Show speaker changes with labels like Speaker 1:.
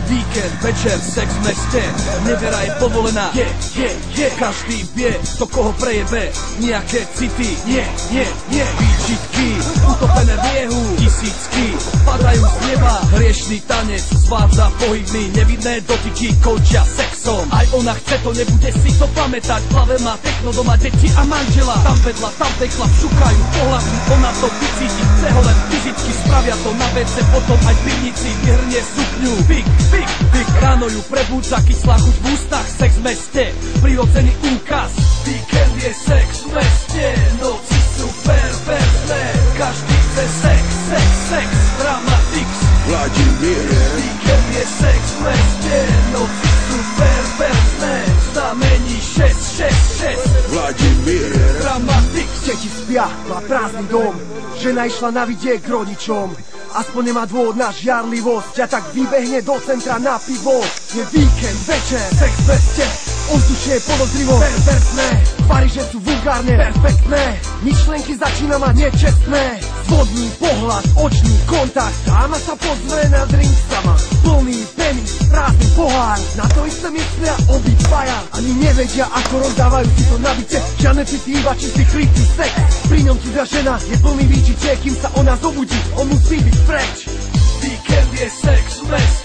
Speaker 1: Víkend, večer, sex v meste, nevera je povolená. Každý vie, to koho prejebe, nejaké city, nie. Výčitky, utopené v jehu, tisícky padajú z neba. Hriešný tanec zvádza pohybný, nevidné dotyky končia sexom. Aj ona chce to, nebude si to pamätať. V hlave má techno, doma deti a manžela. Tam vedľa, tam tej chlap šukajú pohľadnú, ona to vycíti. Chce ho len fyzicky, spravia to na WC, potom aj v pivnici vyhrnie sukňu. Big, ráno ju prebúdza kyslá chuť v ústach. Sex v meste, prirodzený úkaz. Víkend je sex v meste, noci sú perverzné. Každý chce sex, Dramatics
Speaker 2: Vladimír.
Speaker 1: Víkend je sex v meste, noci sú perverzné. Znamení 666
Speaker 2: Vladimír.
Speaker 1: Dramatics.
Speaker 3: Deti spia, má prázdny dom, žena išla na vidiek k rodičom. Aspoň nemá dôvod na žiarlivosť, a tak vybehne do centra na pivo. Je víkend, večer, sex v meste, ovzdušie je podozrivo perverzné. Tvary, že sú vulgárne, perfektné, myšlenky začína mať nečestné. Vodný pohľad, očný kontakt, dáma sa pozrie na drink sama. Plný penis, prázdny pohár, na to isté myslia obidvaja. Ani nevedia, ako rozdávajú si to nabice, žiadne city, iba čistý krytý sex. Pri ňom cudzia žena je plný výčitie, kým sa ona zobudí, on musí byť preč.
Speaker 1: Víkend je sex v meste.